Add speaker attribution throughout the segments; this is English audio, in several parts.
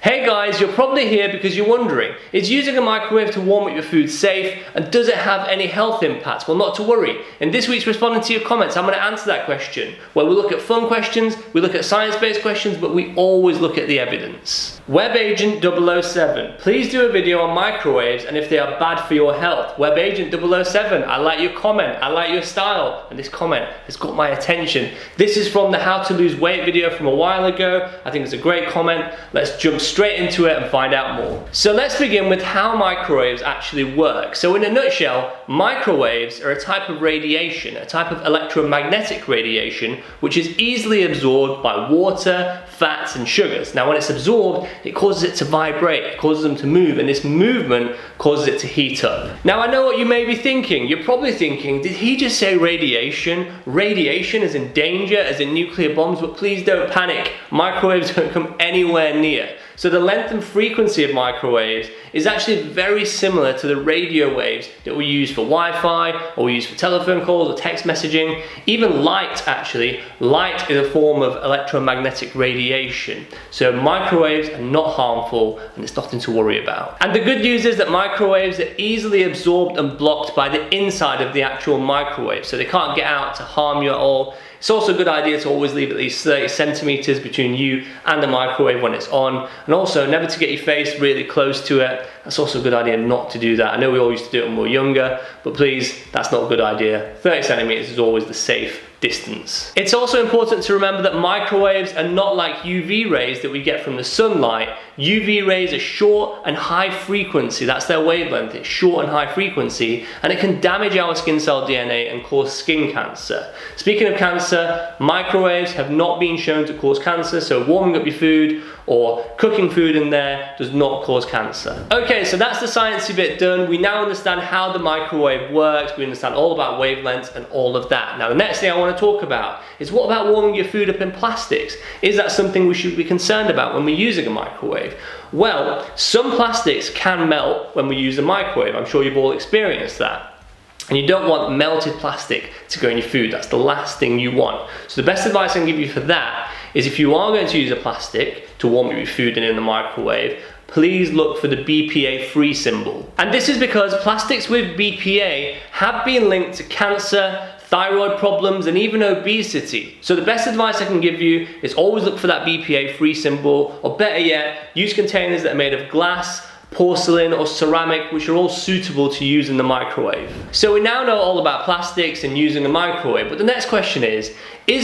Speaker 1: Hey guys, you're probably here because you're wondering, is using a microwave to warm up your food safe, and does it have any health impacts? Well, not to worry. In this week's Responding to Your Comments, I'm going to answer that question, where we look at fun questions, we look at science-based questions, but we always look at the evidence. WebAgent 007, please do a video on microwaves and if they are bad for your health. WebAgent 007, I like your comment, I like your style, and this comment has got my attention. This is from the How to Lose Weight video from a while ago. I think it's a great comment. Let's jump straight into it and find out more. So let's begin with how microwaves actually work. So in a nutshell, microwaves are a type of radiation, a type of electromagnetic radiation, which is easily absorbed by water, fats and sugars. Now when it's absorbed, it causes it to vibrate, it causes them to move, and this movement causes it to heat up. Now I know what you may be thinking. You're probably thinking, did he just say radiation? Radiation as in danger, as in nuclear bombs, but please don't panic. Microwaves don't come anywhere near. So the length and frequency of microwaves is actually very similar to the radio waves that we use for Wi-Fi, or we use for telephone calls or text messaging. Even light, actually, light is a form of electromagnetic radiation. So microwaves are not harmful and it's nothing to worry about. And the good news is that microwaves are easily absorbed and blocked by the inside of the actual microwave, so they can't get out to harm you at all. It's also a good idea to always leave at least 30 centimeters between you and the microwave when it's on, and also never to get your face really close to it. That's also a good idea not to do that. I know we all used to do it when we were younger, but please, that's not a good idea. 30 centimeters is always the safe distance. It's also important to remember that microwaves are not like UV rays that we get from the sunlight. UV rays are short and high frequency. That's their wavelength. It's short and high frequency, and it can damage our skin cell DNA and cause skin cancer. Speaking of cancer, microwaves have not been shown to cause cancer, so warming up your food or cooking food in there does not cause cancer. Okay, so that's the sciencey bit done. We now understand how the microwave works. We understand all about wavelengths and all of that. Now the next thing I want to talk about is, what about warming your food up in plastics? Is that something we should be concerned about when we're using a microwave? Well, some plastics can melt when we use a microwave. I'm sure you've all experienced that. And you don't want melted plastic to go in your food. That's the last thing you want. So the best advice I can give you for that is, if you are going to use a plastic to warm up your food in the microwave, please look for the BPA free symbol. And this is because plastics with BPA have been linked to cancer, thyroid problems, and even obesity. So the best advice I can give you is always look for that BPA free symbol, or better yet, use containers that are made of glass, porcelain or ceramic, which are all suitable to use in the microwave. So we now know all about plastics and using a microwave, but the next question is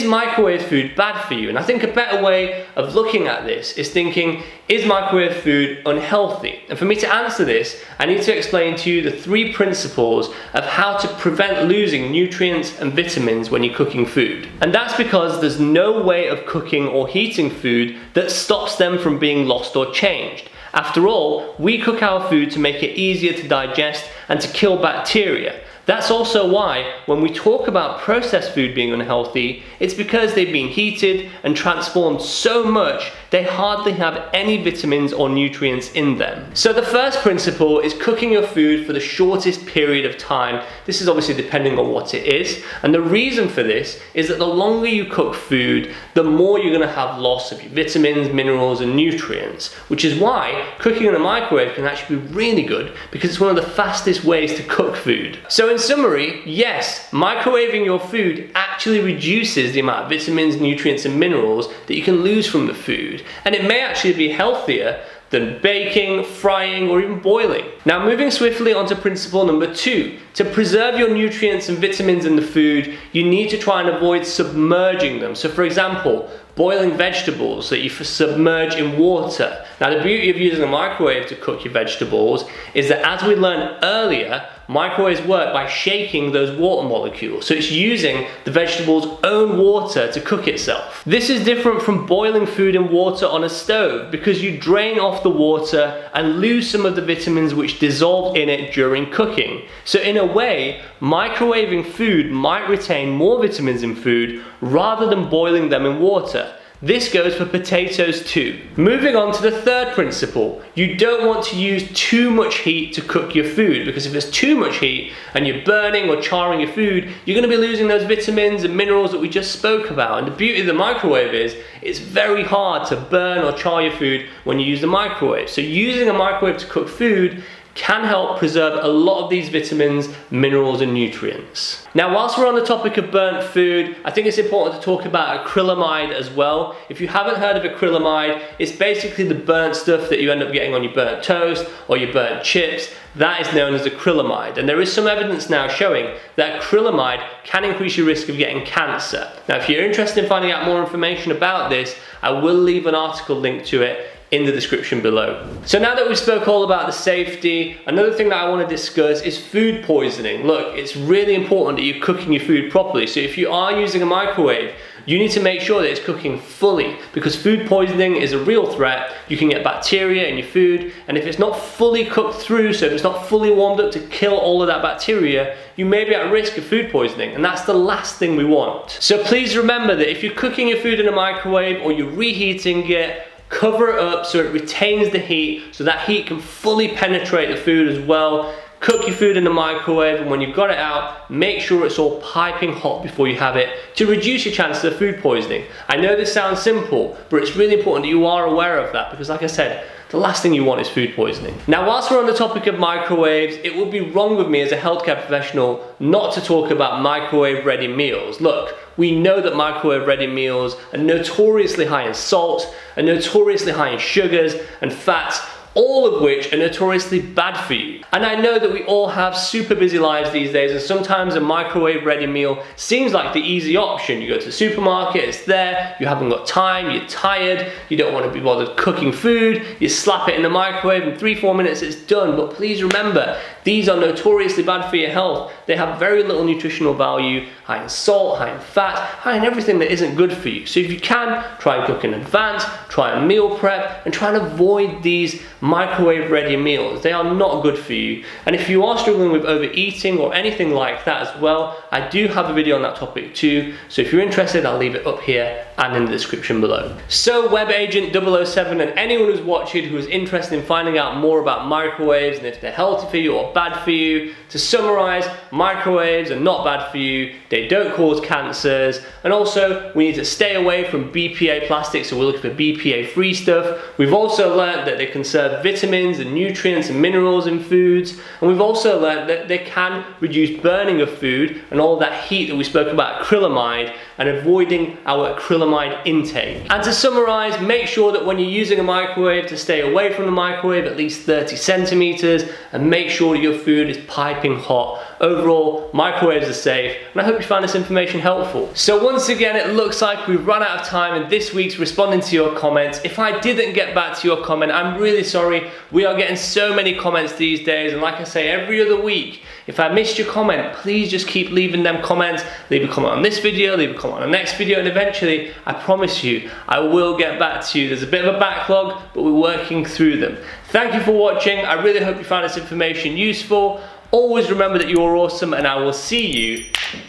Speaker 1: microwave food bad for you? And I think a better way of looking at this is thinking, is microwave food unhealthy? And for me to answer this, I need to explain to you the 3 principles of how to prevent losing nutrients and vitamins when you're cooking food. And that's because there's no way of cooking or heating food that stops them from being lost or changed. After all, we cook our food to make it easier to digest and to kill bacteria. That's also why when we talk about processed food being unhealthy, it's because they've been heated and transformed so much they hardly have any vitamins or nutrients in them. So the first principle is cooking your food for the shortest period of time. This is obviously depending on what it is, and the reason for this is that the longer you cook food, the more you're going to have loss of your vitamins, minerals and nutrients, which is why cooking in a microwave can actually be really good, because it's one of the fastest ways to cook food. So in summary, yes, microwaving your food actually reduces the amount of vitamins, nutrients and minerals that you can lose from the food, and it may actually be healthier than baking, frying or even boiling. Now moving swiftly on to principle number 2. To preserve your nutrients and vitamins in the food, you need to try and avoid submerging them. So for example, boiling vegetables that you submerge in water. Now the beauty of using a microwave to cook your vegetables is that, as we learned earlier, microwaves work by shaking those water molecules. So it's using the vegetable's own water to cook itself. This is different from boiling food in water on a stove, because you drain off the water and lose some of the vitamins which dissolve in it during cooking. So in a way, microwaving food might retain more vitamins in food rather than boiling them in water. This goes for potatoes too. Moving on to the third principle, you don't want to use too much heat to cook your food, because if there's too much heat and you're burning or charring your food, you're going to be losing those vitamins and minerals that we just spoke about. And the beauty of the microwave is it's very hard to burn or char your food when you use the microwave. So using a microwave to cook food can help preserve a lot of these vitamins, minerals and nutrients. Now, whilst we're on the topic of burnt food, I think it's important to talk about acrylamide as well. If you haven't heard of acrylamide, it's basically the burnt stuff that you end up getting on your burnt toast or your burnt chips. That is known as acrylamide, and there is some evidence now showing that acrylamide can increase your risk of getting cancer. Now, if you're interested in finding out more information about this, I will leave an article link to it in the description below. So now that we've spoke all about the safety, another thing that I want to discuss is food poisoning. Look, it's really important that you're cooking your food properly. So if you are using a microwave, you need to make sure that it's cooking fully, because food poisoning is a real threat. You can get bacteria in your food, and if it's not fully cooked through, so if it's not fully warmed up to kill all of that bacteria, you may be at risk of food poisoning, and that's the last thing we want. So please remember that if you're cooking your food in a microwave or you're reheating it, cover it up so it retains the heat, so that heat can fully penetrate the food as well. Cook your food in the microwave, and when you've got it out, make sure it's all piping hot before you have it to reduce your chances of food poisoning. I know this sounds simple, but it's really important that you are aware of that, because like I said, the last thing you want is food poisoning. Now, whilst we're on the topic of microwaves, it would be wrong of me as a healthcare professional not to talk about microwave ready meals. Look, we know that microwave ready meals are notoriously high in salt, are notoriously high in sugars and fats, all of which are notoriously bad for you. And I know that we all have super busy lives these days, and sometimes a microwave ready meal seems like the easy option. You go to the supermarket, it's there, you haven't got time, you're tired, you don't want to be bothered cooking food, you slap it in the microwave, in 3-4 minutes it's done. But please remember, these are notoriously bad for your health. They have very little nutritional value, high in salt, high in fat, high in everything that isn't good for you. So if you can, try and cook in advance, try and meal prep, and try and avoid these microwave ready meals. They are not good for you. And if you are struggling with overeating or anything like that as well, I do have a video on that topic too. So if you're interested, I'll leave it up here and in the description below. So WebAgent007 and anyone who's watching who is interested in finding out more about microwaves and if they're healthy for you or bad for you, to summarize, microwaves are not bad for you, they don't cause cancers, and also we need to stay away from BPA plastics, so we're looking for BPA free stuff. We've also learned that they conserve vitamins and nutrients and minerals in foods, and we've also learned that they can reduce burning of food and all that heat that we spoke about, acrylamide, and avoiding our acrylamide intake. And to summarize, make sure that when you're using a microwave to stay away from the microwave at least 30 centimeters, and make sure your food is piping hot. Overall, microwaves are safe, and I hope you found this information helpful. So once again, it looks like we've run out of time in this week's responding to your comments. If I didn't get back to your comment, I'm really sorry. We are getting so many comments these days, and like I say, every other week, if I missed your comment, please just keep leaving them comments. Leave a comment on this video, leave a comment on the next video, and eventually, I promise you, I will get back to you. There's a bit of a backlog, but we're working through them. Thank you for watching. I really hope you found this information useful. Always remember that you are awesome, and I will see you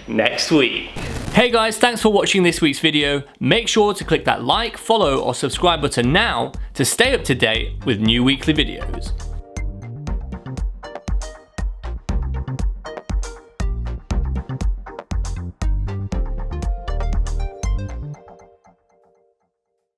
Speaker 1: next week. Hey guys, thanks for watching this week's video. Make sure to click that like, follow, or subscribe button now to stay up to date with new weekly videos.